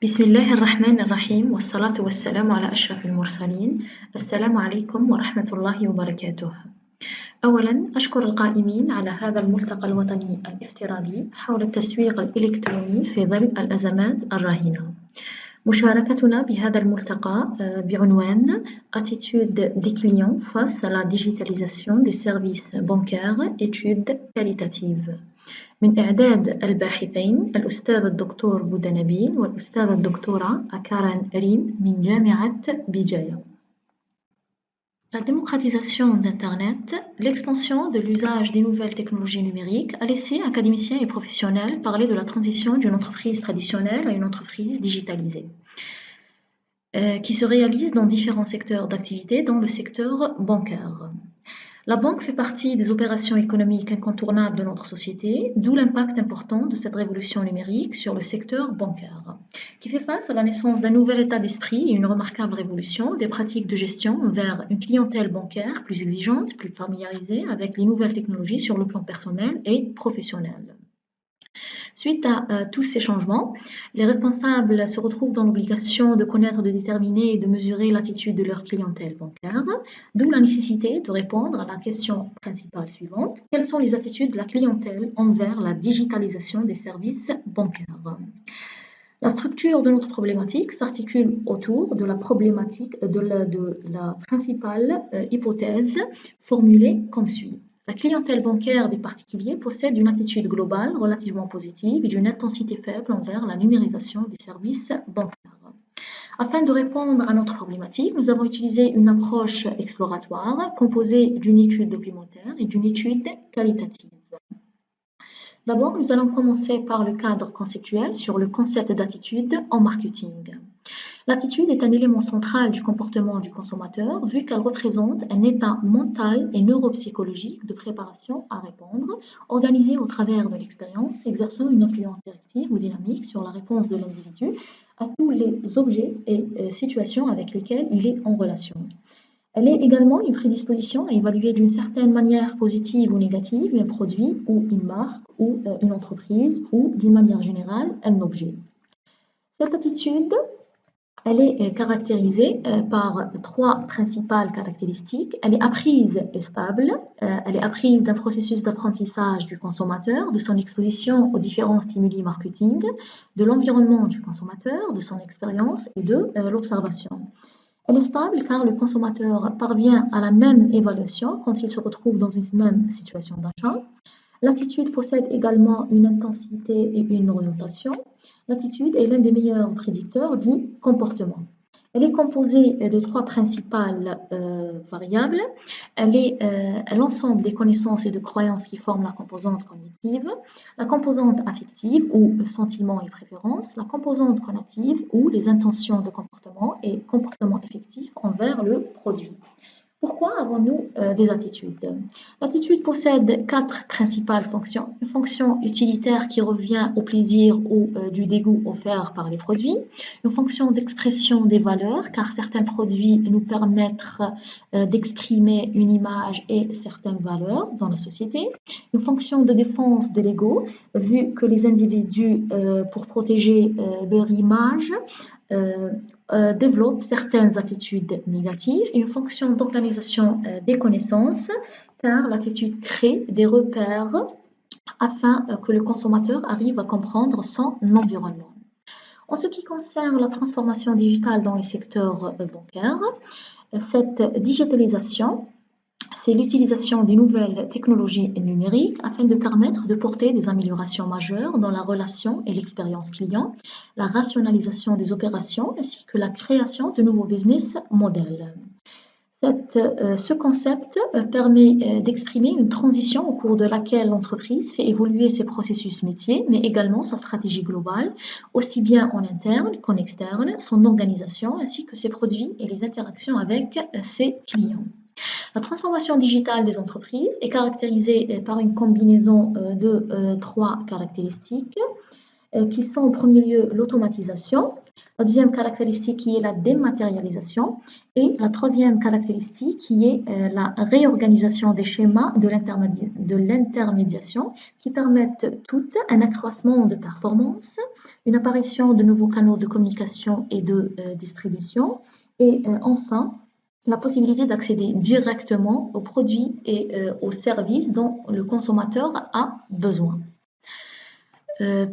بسم الله الرحمن الرحيم والصلاة والسلام على أشرف المرسلين. السلام عليكم ورحمة الله وبركاته. أولاً أشكر القائمين على هذا الملتقى الوطني الافتراضي حول التسويق الإلكتروني في ظل الأزمات الراهنة. مشاركتنا بهذا الملتقى بعنوان Attitude des clients face à la digitalisation des services bancaires, études qualitatives. من إعداد الباحثين الأستاذ الدكتور بودا نبيل والأستاذة الدكتورة أكارن ريم من جامعة بجاية. La démocratisation d'Internet, l'expansion de l'usage des nouvelles technologies numériques a laissé académiciens et professionnels parler de la transition d'une entreprise traditionnelle à une entreprise digitalisée, qui se réalise dans différents secteurs d'activité, dans le secteur bancaire. La banque fait partie des opérations économiques incontournables de notre société, d'où l'impact important de cette révolution numérique sur le secteur bancaire, qui fait face à la naissance d'un nouvel état d'esprit et une remarquable révolution des pratiques de gestion vers une clientèle bancaire plus exigeante, plus familiarisée avec les nouvelles technologies sur le plan personnel et professionnel. Suite à tous ces changements, les responsables se retrouvent dans l'obligation de connaître, de déterminer et de mesurer l'attitude de leur clientèle bancaire, d'où la nécessité de répondre à la question principale suivante: quelles sont les attitudes de la clientèle envers la digitalisation des services bancaires? La structure de notre problématique s'articule autour de la problématique de la principale hypothèse formulée comme suit. La clientèle bancaire des particuliers possède une attitude globale relativement positive et d'une intensité faible envers la numérisation des services bancaires. Afin de répondre à notre problématique, nous avons utilisé une approche exploratoire composée d'une étude documentaire et d'une étude qualitative. D'abord, nous allons commencer par le cadre conceptuel sur le concept d'attitude en marketing. L'attitude est un élément central du comportement du consommateur vu qu'elle représente un état mental et neuropsychologique de préparation à répondre, organisé au travers de l'expérience, exerçant une influence directive ou dynamique sur la réponse de l'individu à tous les objets et situations avec lesquels il est en relation. Elle est également une prédisposition à évaluer d'une certaine manière positive ou négative un produit ou une marque ou une entreprise ou d'une manière générale un objet. Cette attitude, elle est caractérisée par trois principales caractéristiques. Elle est apprise et stable. Elle est apprise d'un processus d'apprentissage du consommateur, de son exposition aux différents stimuli marketing, de l'environnement du consommateur, de son expérience et de l'observation. Elle est stable car le consommateur parvient à la même évaluation quand il se retrouve dans une même situation d'achat. L'attitude possède également une intensité et une orientation. L'attitude est l'un des meilleurs prédicteurs du comportement. Elle est composée de trois principales variables. Elle est l'ensemble des connaissances et de croyances qui forment la composante cognitive, la composante affective ou sentiments et préférences, la composante conative ou les intentions de comportement et comportement effectif envers le produit. Pourquoi avons-nous des attitudes? L'attitude possède quatre principales fonctions. Une fonction utilitaire qui revient au plaisir ou du dégoût offert par les produits. Une fonction d'expression des valeurs, car certains produits nous permettent d'exprimer une image et certaines valeurs dans la société. Une fonction de défense de l'ego, vu que les individus, pour protéger leur image, développe certaines attitudes négatives et une fonction d'organisation des connaissances, car l'attitude crée des repères afin que le consommateur arrive à comprendre son environnement. En ce qui concerne la transformation digitale dans les secteurs bancaires, cette digitalisation, c'est l'utilisation des nouvelles technologies numériques afin de permettre de porter des améliorations majeures dans la relation et l'expérience client, la rationalisation des opérations ainsi que la création de nouveaux business models. Ce concept permet d'exprimer une transition au cours de laquelle l'entreprise fait évoluer ses processus métiers, mais également sa stratégie globale, aussi bien en interne qu'en externe, son organisation ainsi que ses produits et les interactions avec ses clients. La transformation digitale des entreprises est caractérisée par une combinaison de trois caractéristiques. qui sont en premier lieu l'automatisation, la deuxième caractéristique qui est la dématérialisation et la troisième caractéristique qui est la réorganisation des schémas de l'intermédiation qui permettent toutes un accroissement de performance, une apparition de nouveaux canaux de communication et de distribution et enfin la possibilité d'accéder directement aux produits et aux services dont le consommateur a besoin.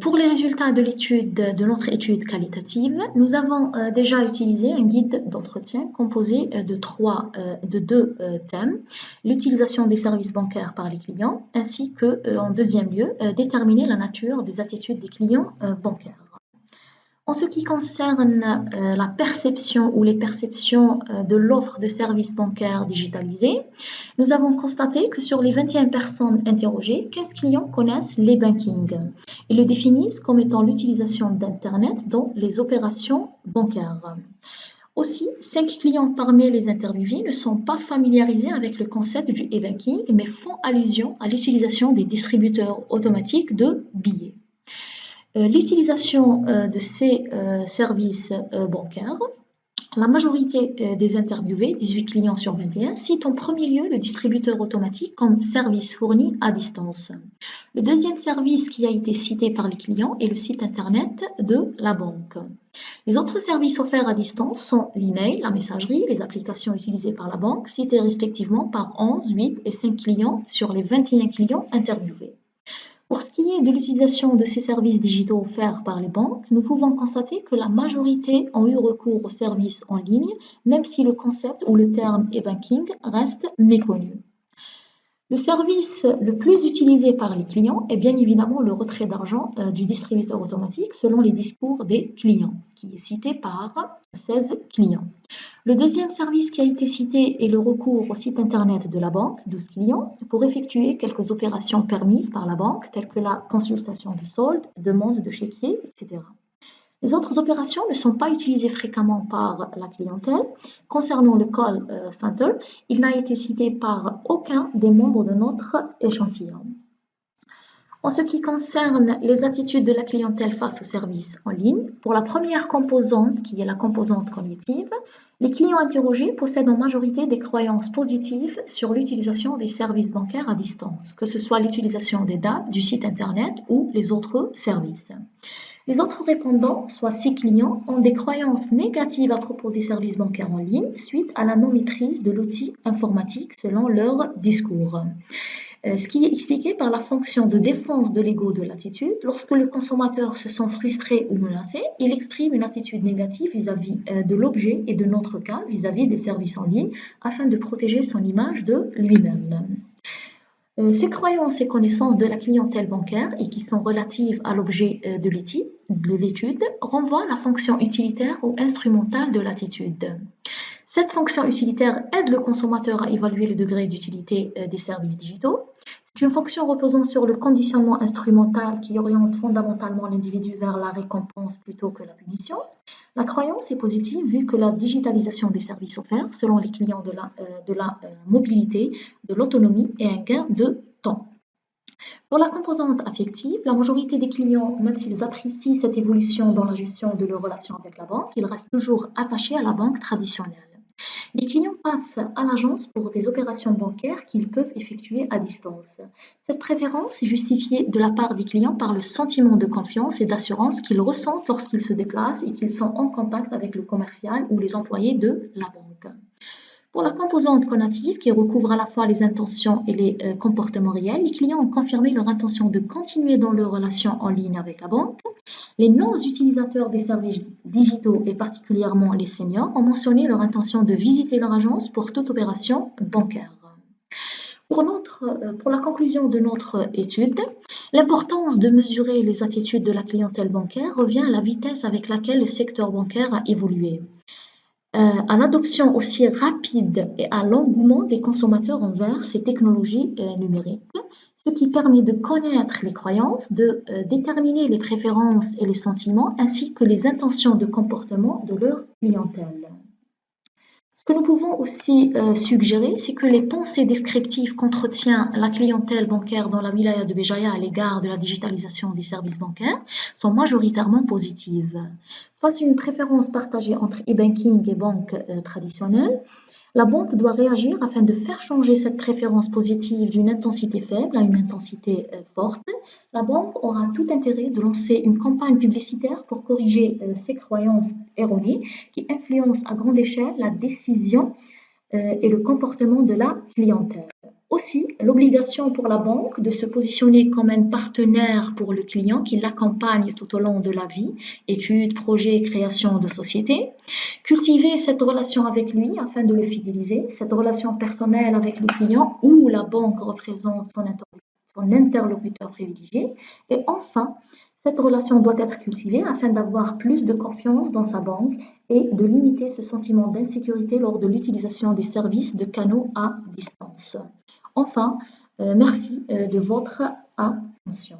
Pour les résultats de notre étude qualitative, nous avons déjà utilisé un guide d'entretien composé de deux thèmes, l'utilisation des services bancaires par les clients, ainsi que, en deuxième lieu, déterminer la nature des attitudes des clients bancaires. En ce qui concerne la perception ou les perceptions de l'offre de services bancaires digitalisés, nous avons constaté que sur les 21 personnes interrogées, 15 clients connaissent l'e-banking et le définissent comme étant l'utilisation d'Internet dans les opérations bancaires. Aussi, 5 clients parmi les interviewés ne sont pas familiarisés avec le concept du e-banking, mais font allusion à l'utilisation des distributeurs automatiques de billets. L'utilisation de ces services bancaires, la majorité des interviewés, 18 clients sur 21, citent en premier lieu le distributeur automatique comme service fourni à distance. Le deuxième service qui a été cité par les clients est le site internet de la banque. Les autres services offerts à distance sont l'email, la messagerie, les applications utilisées par la banque, citées respectivement par 11, 8 et 5 clients sur les 21 clients interviewés. Pour ce qui est de l'utilisation de ces services digitaux offerts par les banques, nous pouvons constater que la majorité ont eu recours aux services en ligne, même si le concept ou le terme e-banking reste méconnu. Le service le plus utilisé par les clients est bien évidemment le retrait d'argent du distributeur automatique selon les discours des clients, qui est cité par 16 clients. Le deuxième service qui a été cité est le recours au site internet de la banque, 12 clients, pour effectuer quelques opérations permises par la banque, telles que la consultation du solde, demande de chéquier, etc. Les autres opérations ne sont pas utilisées fréquemment par la clientèle. Concernant le call center, il n'a été cité par aucun des membres de notre échantillon. En ce qui concerne les attitudes de la clientèle face aux services en ligne, pour la première composante, qui est la composante cognitive, les clients interrogés possèdent en majorité des croyances positives sur l'utilisation des services bancaires à distance, que ce soit l'utilisation des dates, du site internet ou les autres services. Les autres répondants, soit 6 clients, ont des croyances négatives à propos des services bancaires en ligne suite à la non-maîtrise de l'outil informatique selon leur discours. Ce qui est expliqué par la fonction de défense de l'ego de l'attitude. Lorsque le consommateur se sent frustré ou menacé, il exprime une attitude négative vis-à-vis de l'objet et de notre cas vis-à-vis des services en ligne afin de protéger son image de lui-même. Ces croyances et connaissances de la clientèle bancaire et qui sont relatives à l'objet de l'étude renvoient à la fonction utilitaire ou instrumentale de l'attitude. Cette fonction utilitaire aide le consommateur à évaluer le degré d'utilité des services digitaux. C'est une fonction reposant sur le conditionnement instrumental qui oriente fondamentalement l'individu vers la récompense plutôt que la punition. La croyance est positive vu que la digitalisation des services offerts selon les clients de la mobilité, de l'autonomie et un gain de temps. Pour la composante affective, la majorité des clients, même s'ils apprécient cette évolution dans la gestion de leurs relations avec la banque, ils restent toujours attachés à la banque traditionnelle. Les clients passent à l'agence pour des opérations bancaires qu'ils peuvent effectuer à distance. Cette préférence est justifiée de la part des clients par le sentiment de confiance et d'assurance qu'ils ressentent lorsqu'ils se déplacent et qu'ils sont en contact avec le commercial ou les employés de la banque. Pour la composante conative, qui recouvre à la fois les intentions et les comportements réels, les clients ont confirmé leur intention de continuer dans leur relation en ligne avec la banque. Les non-utilisateurs des services digitaux, et particulièrement les seniors, ont mentionné leur intention de visiter leur agence pour toute opération bancaire. Pour la conclusion de notre étude, l'importance de mesurer les attitudes de la clientèle bancaire revient à la vitesse avec laquelle le secteur bancaire a évolué. À l'adoption aussi rapide et à l'engouement des consommateurs envers ces technologies numériques, ce qui permet de connaître les croyances, de déterminer les préférences et les sentiments, ainsi que les intentions de comportement de leur clientèle. Ce que nous pouvons aussi suggérer, c'est que les pensées descriptives qu'entretient la clientèle bancaire dans la wilaya de Béjaïa à l'égard de la digitalisation des services bancaires sont majoritairement positives. Face à une préférence partagée entre e-banking et banques traditionnelles, la banque doit réagir afin de faire changer cette préférence positive d'une intensité faible à une intensité forte. La banque aura tout intérêt de lancer une campagne publicitaire pour corriger ces croyances erronées qui influencent à grande échelle la décision et le comportement de la clientèle. Aussi, l'obligation pour la banque de se positionner comme un partenaire pour le client qui l'accompagne tout au long de la vie, études, projets, création de société. Cultiver cette relation avec lui afin de le fidéliser, cette relation personnelle avec le client où la banque représente son interlocuteur privilégié. Et enfin, cette relation doit être cultivée afin d'avoir plus de confiance dans sa banque et de limiter ce sentiment d'insécurité lors de l'utilisation des services de canaux à distance. Enfin, merci de votre attention.